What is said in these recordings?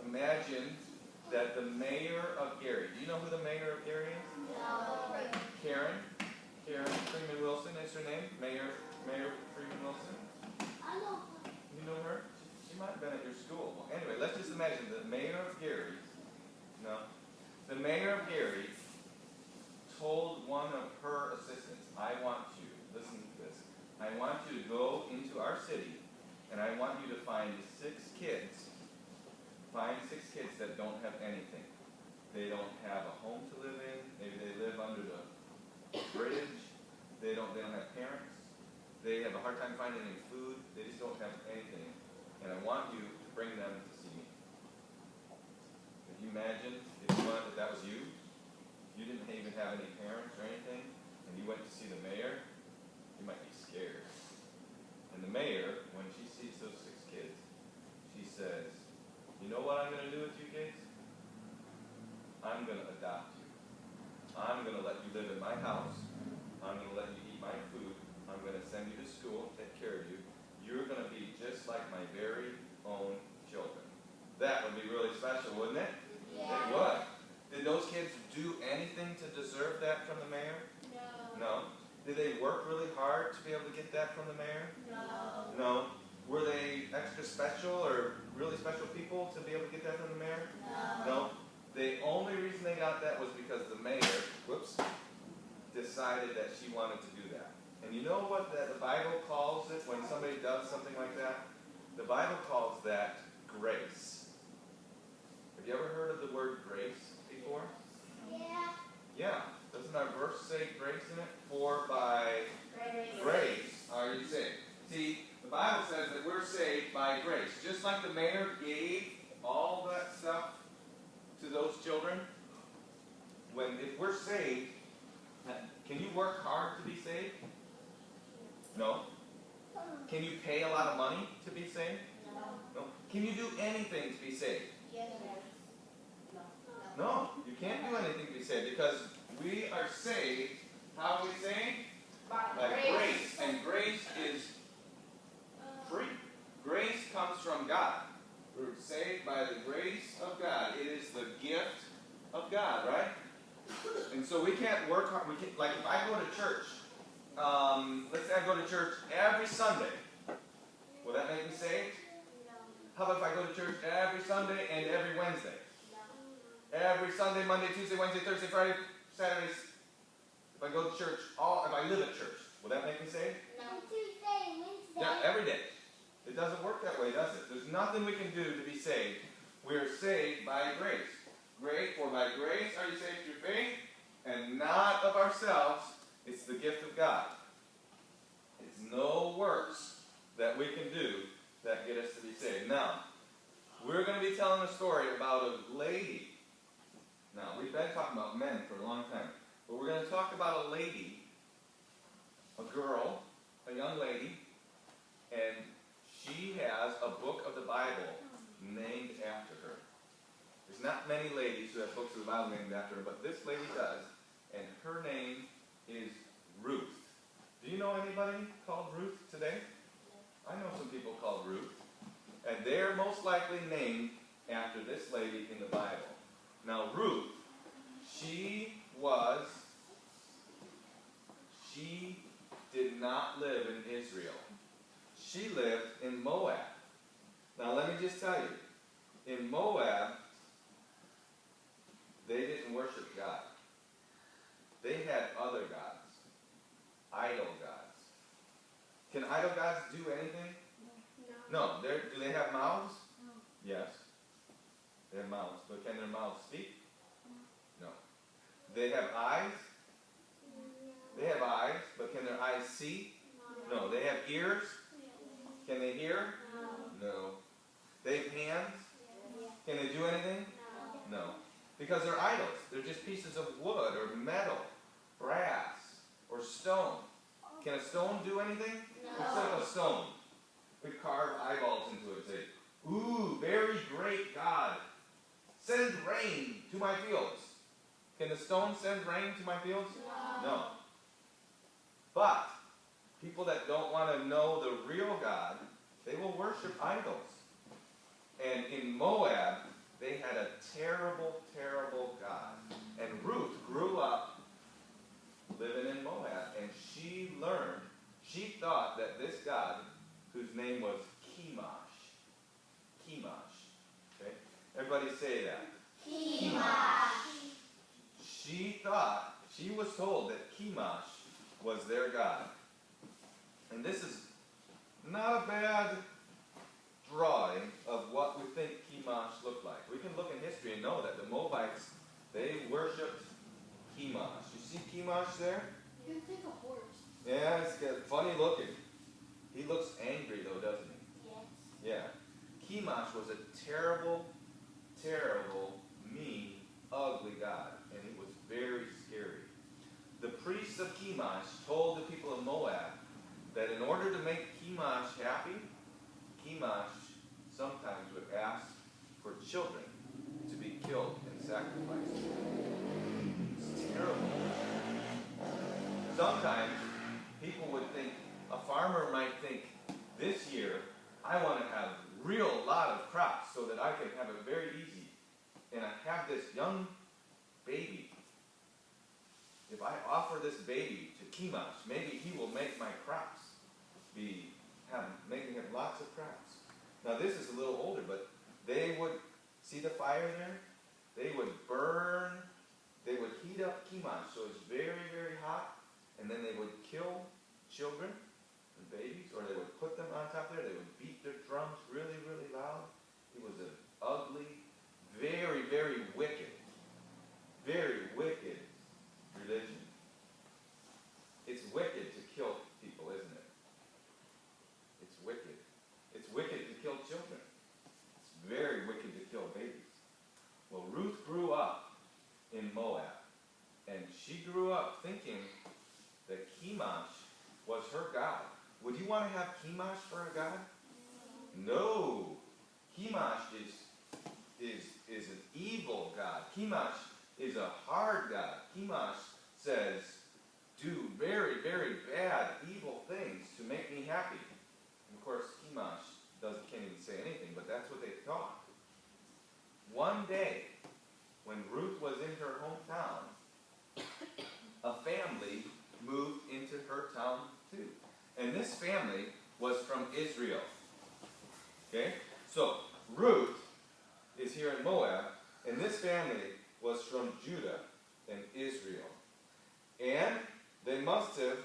imagine that the mayor of Gary, do you know who the mayor of Gary is? No. Karen Freeman Wilson is her name. Mayor Freeman Wilson. I know. You know her? She might have been at your school. Well, anyway, let's just imagine the mayor of Gary. No. The mayor of Gary told one of her assistants, I want you, listen to this, I want you to go into our city and I want you to find 6 kids. Find 6 kids that don't have anything. They don't have a home to live in. Maybe they live under the bridge. They don't have parents. They have a hard time finding any food. They just don't have anything. And I want you to bring them to see me. Could you imagine if that was you? You didn't even have any parents or anything, and you went to see the mayor, you might be scared. And the mayor, when she sees those 6 kids, she says, you know what I'm going to do with you kids? I'm going to adopt you. I'm going to let you live in my house. I'm going to let you eat my food. I'm going to send you to school, take care of you. You're going to be just like my very own children. That would be really special, wouldn't it? Yeah. It would. Did those kids do anything to deserve that from the mayor? No. No. Did they work really hard to be able to get that from the mayor? No. No. Were they extra special or really special people to be able to get that from the mayor? No. No. The only reason they got that was because the mayor, decided that she wanted to do that. And you know what the Bible calls it when somebody does something like that? The Bible calls that grace. Have you ever heard of the word grace before? Yeah. Yeah. Doesn't our verse say grace in it? For by grace are you saved. See, the Bible says that we're saved by grace. Just like the mayor gave all that stuff to those children, if we're saved, can you work hard to be saved? No. Can you pay a lot of money to be saved? No. No. Can you do anything to be saved? Yes. No. You can't do anything to be saved because we are saved. How are we saved? By grace. And grace is free. Grace comes from God. We're saved by the grace of God. It is the gift of God, right? And so we can't work hard. Like if I go to church, let's say I go to church every Sunday. Will that make me saved? How about if I go to church every Sunday and every Wednesday? Every Sunday, Monday, Tuesday, Wednesday, Thursday, Friday, Saturdays. If I go to church, if I live at church, will that make me saved? No. Tuesday, Wednesday. Yeah, every day. It doesn't work that way, does it? There's nothing we can do to be saved. We are saved by grace. For by grace are you saved through faith, and not of ourselves. It's the gift of God. It's no works that we can do that get us to be saved. Now, we're going to be telling a story about a lady. Now, we've been talking about men for a long time, but we're going to talk about a lady, a girl, a young lady, and she has a book of the Bible named after her. There's not many ladies who have books of the Bible named after her, but this lady does, and her name is Ruth. Do you know anybody called Ruth today? I know some people called Ruth, and they're most likely named after this lady in the Bible. Now, Ruth, she did not live in Israel. She lived in Moab. Now, let me just tell you, in Moab, they didn't worship God. They had other gods, idol gods. Can idol gods do anything? No. Do they have mouths? No. Yes. They have mouths, but can their mouths speak? No. They have eyes? They have eyes, but can their eyes see? No. They have ears? Can they hear? No. They have hands? Can they do anything? No. Because they're idols. They're just pieces of wood or metal, brass, or stone. Can a stone do anything? Let's take a stone. We carve eyeballs into it and say, ooh, very great God. Send rain to my fields. Can the stone send rain to my fields? No. But people that don't want to know the real God, they will worship idols. And in Moab, they had a terrible, terrible God. And Ruth grew up living in Moab, and she thought that this God, whose name was Chemosh, okay? Everybody say that. She was told that Chemosh was their God. And this is not a bad drawing of what we think Chemosh looked like. We can look in history and know that the Moabites, they worshipped Chemosh. You see Chemosh there? You think a horse. Yeah, it's funny looking. He looks angry though, doesn't he? Yes. Yeah. Chemosh was a terrible, terrible, mean, ugly god, and he was very scary. The priests of Chemosh told the people of Moab that in order to make Chemosh happy, Chemosh sometimes would ask for children to be killed and sacrificed. It's terrible. Sometimes people would think, a farmer might think, this year I want to have real lot of crops so that I can have it very easy. And I have this young baby. If I offer this baby to Chemosh, maybe he will make my crops make me have lots of crops. Now this is a little older, but they would, see the fire there? They would heat up Chemosh so it's very, very hot, and then they would kill children and babies, or they would put them on top there. They would beat their drums really, really loud. It was an ugly, very, very wicked religion. It's wicked to kill people, isn't it? It's wicked. It's wicked to kill children. It's very wicked to kill babies. Well, Ruth grew up in Moab, and she grew up thinking that Chemosh was her God. Would you want to have Chemosh for a God? No. Chemosh is an evil God. Chemosh is a hard God. Chemosh says, do very, very bad, evil things to make me happy. And of course, Chemosh can't even say anything, but that's what they thought. One day, when Ruth was in her hometown, a family moved into her town too. And this family was from Israel. Okay? So, Ruth is here in Moab, and this family was from Judah and Israel. And they must have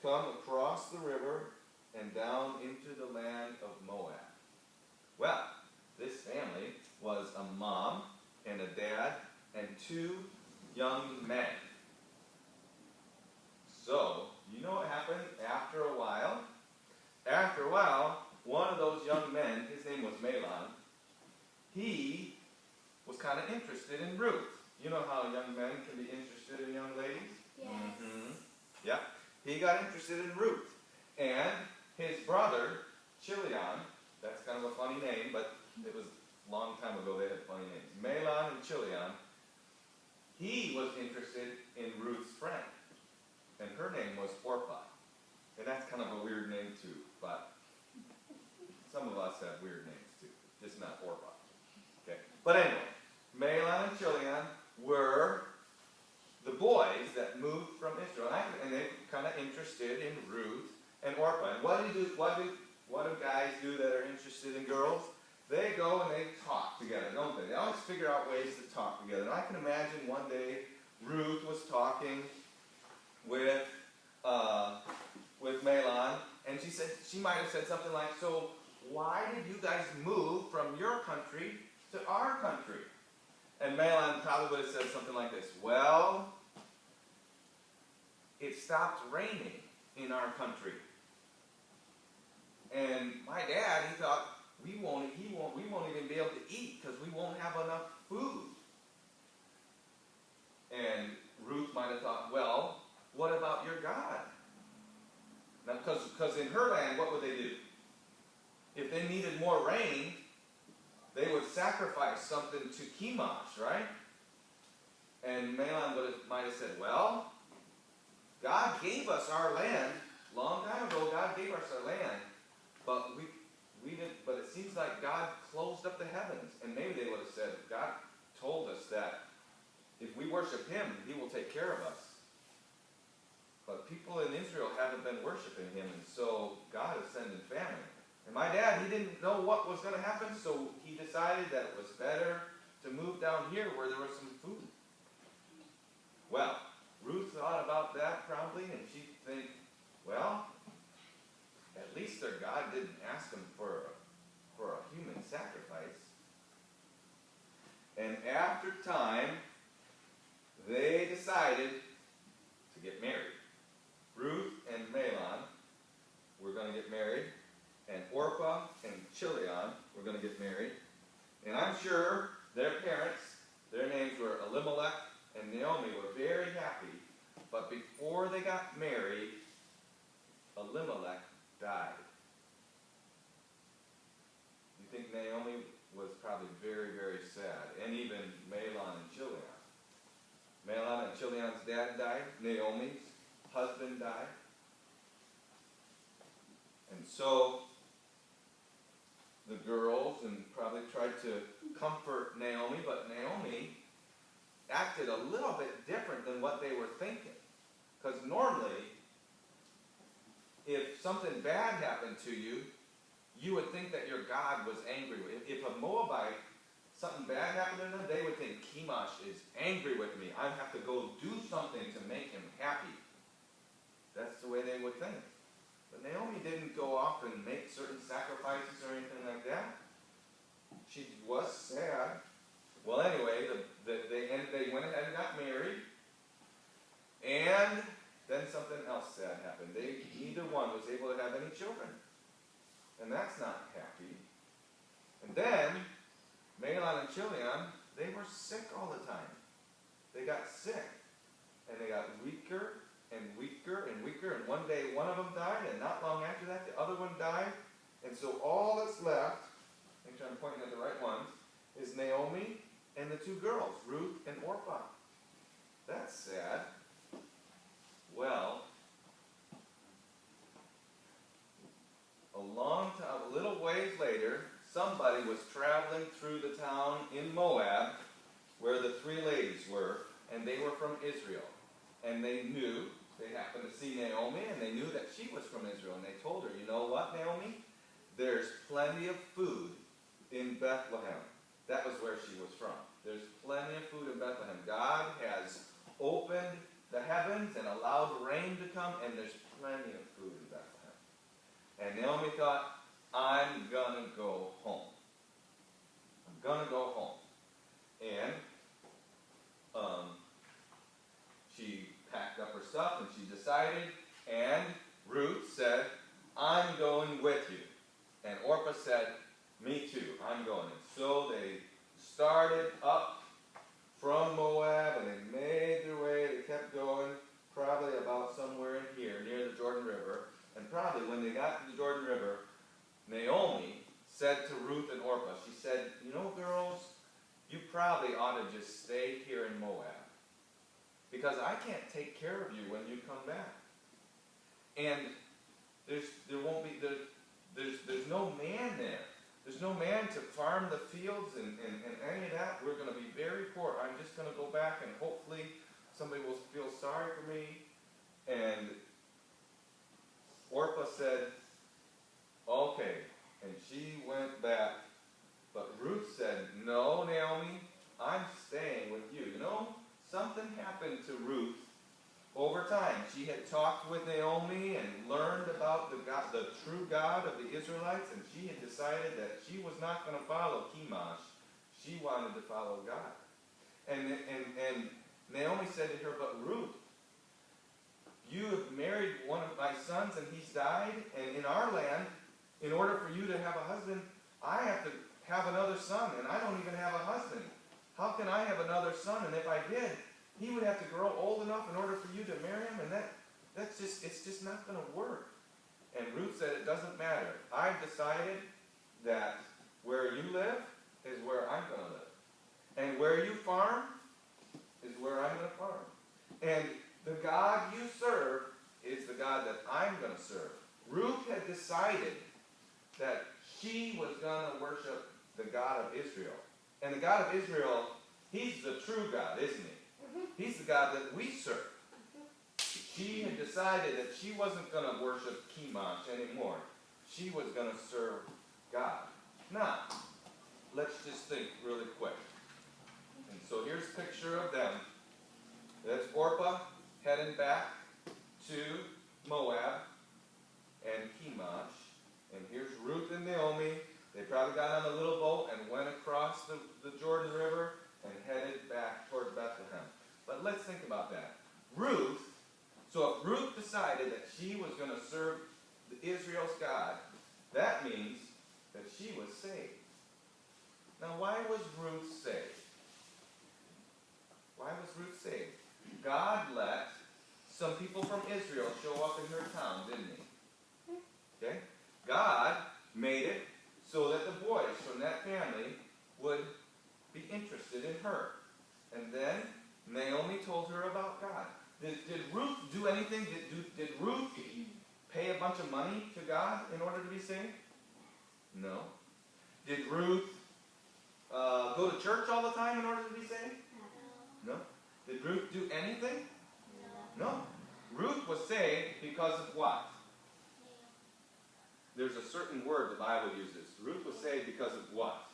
come across the river and down into the land of Moab. Well, this family was a mom and a dad and 2 young men. So, you know what happened after a while? After a while, one of those young men, his name was Mahlon, he was kind of interested in Ruth. You know how young men can be interested in young ladies? Yes. Mm-hmm. Yeah. He got interested in Ruth. And his brother, Chilion, that's kind of a funny name, but it was a long time ago they had funny names. Mahlon and Chilion, he was interested in Ruth's friend. And her name was Orpah. And that's kind of a weird name too, but some of us have weird names too, just not Orpah. Okay. But anyway, Mahlon and Chilion were the boys that moved from Israel, and they were kind of interested in Ruth and Orpah. And what do guys do that are interested in girls? They go and they talk together, don't they? They always figure out ways to talk together. And I can imagine one day Ruth was talking with Mahlon, and she might have said something like, "So why did you guys move from your country to our country?" And Mahlon probably would have said something like this: "Well, it stopped raining in our country, and my dad, he thought we won't even be able to eat because we won't have enough food." And Ruth might have thought, "Well, what about your God?" Now, because in her land, what would they do? If they needed more rain, they would sacrifice something to Chemosh, right? And Mahlon might have said, "Well, God gave us our land. Long time ago, God gave us our land. But but it seems like God closed up the heavens. And maybe they would have said, God told us that if we worship him, he will take care of us. But people in Israel haven't been worshiping him, and so God is sending famine. And my dad, he didn't know what was going to happen, so he decided that it was better to move down here where there was some food. Well, Ruth thought about that probably, and she'd think, well, at least their God didn't ask them for a human sacrifice. And after time, they decided to get married. Ruth and Mahlon were going to get married, and Orpah and Chilion were going to get married. And I'm sure their parents, their names were Elimelech and Naomi, were very happy. But before they got married, Elimelech died. You think Naomi was probably very, very sad, and even Mahlon and Chilion. Mahlon and Chilion's dad died. Naomi's husband died. And so the girls and probably tried to comfort Naomi, but Naomi acted a little bit different than what they were thinking. Because normally, if something bad happened to you, you would think that your God was angry with you. If a Moabite, something bad happened to them, they would think, Chemosh is angry with me. I have to go do something to make him happy. That's the way they would think. But Naomi didn't go off and make certain sacrifices or anything like that. She was sad. Well, anyway, they went ahead and got married. And then something else sad happened. Neither one was able to have any children. And that's not happy. And then, Mahlon and Chilion, they were sick all the time. They got sick. And they got weaker and weaker and weaker. And one day, one of them died, and not long after that, the other one died. And so all that's left, make sure I'm pointing at the right ones, is Naomi and the two girls, Ruth and Orpah. That's sad. Well, a little ways later, somebody was traveling through the town in Moab where the three ladies were, and they were from Israel. And they happened to see Naomi, and they knew that she was from Israel. And they told her, you know what, Naomi? There's plenty of food in Bethlehem. That was where she was from. There's plenty of food in Bethlehem. God has opened the heavens and allowed rain to come, and there's plenty of food in Bethlehem. And Naomi thought, I'm going to go home. I'm going to go home. And she packed up her stuff, and she decided, and Ruth said, I'm going with you. And Orpah said, me too, I'm going. And so they started up from Moab, and they made their way. They kept going, probably about somewhere in here, near the Jordan River. And probably when they got to the Jordan River, Naomi said to Ruth and Orpah, she said, you know, girls, you probably ought to just stay here in Moab, because I can't take care of you when you come back. And there's no man there. There's no man to farm the fields and any of that. We're going to be very poor. I'm just going to go back, and hopefully somebody will feel sorry for me. And Orpah said, okay. And she went back. But Ruth said, no, Naomi, I'm staying with you. You know, something happened to Ruth over time. She had talked with Naomi and learned about the true God of the Israelites, and she had decided that she was not going to follow Chemosh. She wanted to follow God. And Naomi said to her, but Ruth, you have married one of my sons, and he's died, and in our land, in order for you to have a husband, I have to have another son, and I don't even have a husband. How can I have another son? And if I did, he would have to grow old enough in order for you to marry him, and it's just not going to work. And Ruth said, it doesn't matter. I've decided that where you live is where I'm going to live. And where you farm is where I'm going to farm. And the God you serve is the God that I'm going to serve. Ruth had decided that she was going to worship the God of Israel. And the God of Israel, he's the true God, isn't he? He's the God that we serve. She had decided that she wasn't going to worship Chemosh anymore. She was going to serve God. Now, let's just think really quick. And so here's a picture of them. That's Orpah heading back to Moab and Chemosh. And here's Ruth and Naomi. They probably got on a little boat and went across the Jordan River and headed back toward Bethlehem. But let's think about that. Ruth, so if Ruth decided that she was going to serve Israel's God, that means that she was saved. Now, why was Ruth saved? Why was Ruth saved? God let some people from Israel show up in her town, didn't he? Okay? God made it so that the boys from that family would be interested in her. And then Naomi told her about God. Did Ruth do anything? Did Ruth pay a bunch of money to God in order to be saved? No. Did Ruth go to church all the time in order to be saved? No. Did Ruth do anything? No. Ruth was saved because of what? There's a certain word the Bible uses. Ruth was saved because of what?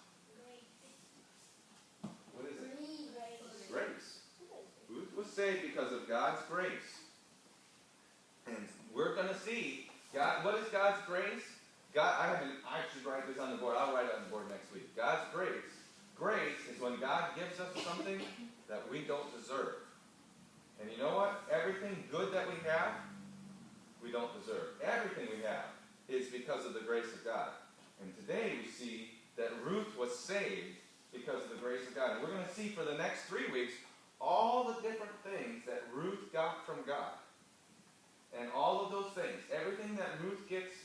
What is it? Grace. Ruth was saved because of God's grace. And we're going to see, God. What is God's grace? God, I should write this on the board. I'll write it on the board next week. God's grace. Grace is when God gives us something that we don't deserve. And you know what? Everything good that we have, we don't deserve. Everything we have is because of the grace of God. And today we see that Ruth was saved because of the grace of God. And we're going to see for the next 3 weeks all the different things that Ruth got from God. And all of those things, everything that Ruth gets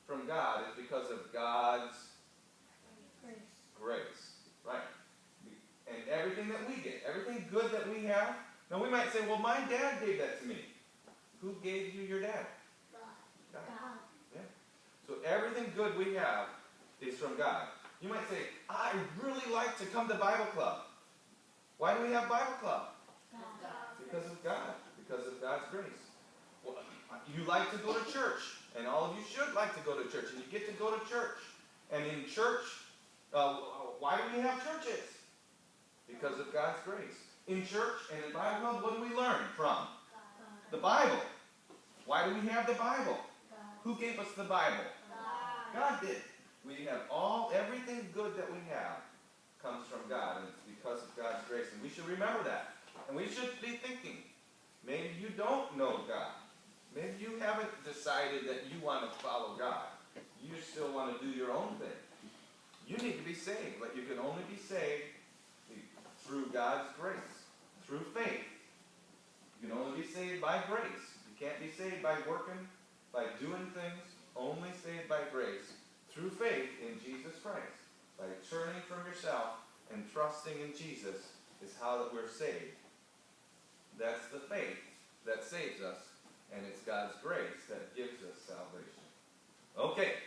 from God is because of God's grace. Right? And everything that we get, everything good that we have. Now we might say, well, my dad gave that to me. Who gave you your dad? God. Yeah. So everything good we have is from God. You might say, I really like to come to Bible Club. Why do we have Bible Club? Because of God. Because of God's grace. Well, you like to go to church. And all of you should like to go to church. And you get to go to church. And in church, why do we have churches? Because of God's grace. In church and in Bible Club, what do we learn from? The Bible. Why do we have the Bible? Who gave us the Bible? God did. We have everything good that we have comes from God, and it's because of God's grace. And we should remember that. And we should be thinking, maybe you don't know God. Maybe you haven't decided that you want to follow God. You still want to do your own thing. You need to be saved, but you can only be saved through God's grace, through faith. You can only be saved by grace. You can't be saved by working, by doing things. Only saved by grace, through faith in Jesus Christ. By turning from yourself and trusting in Jesus is how that we're saved. That's the faith that saves us, and it's God's grace that gives us salvation. Okay,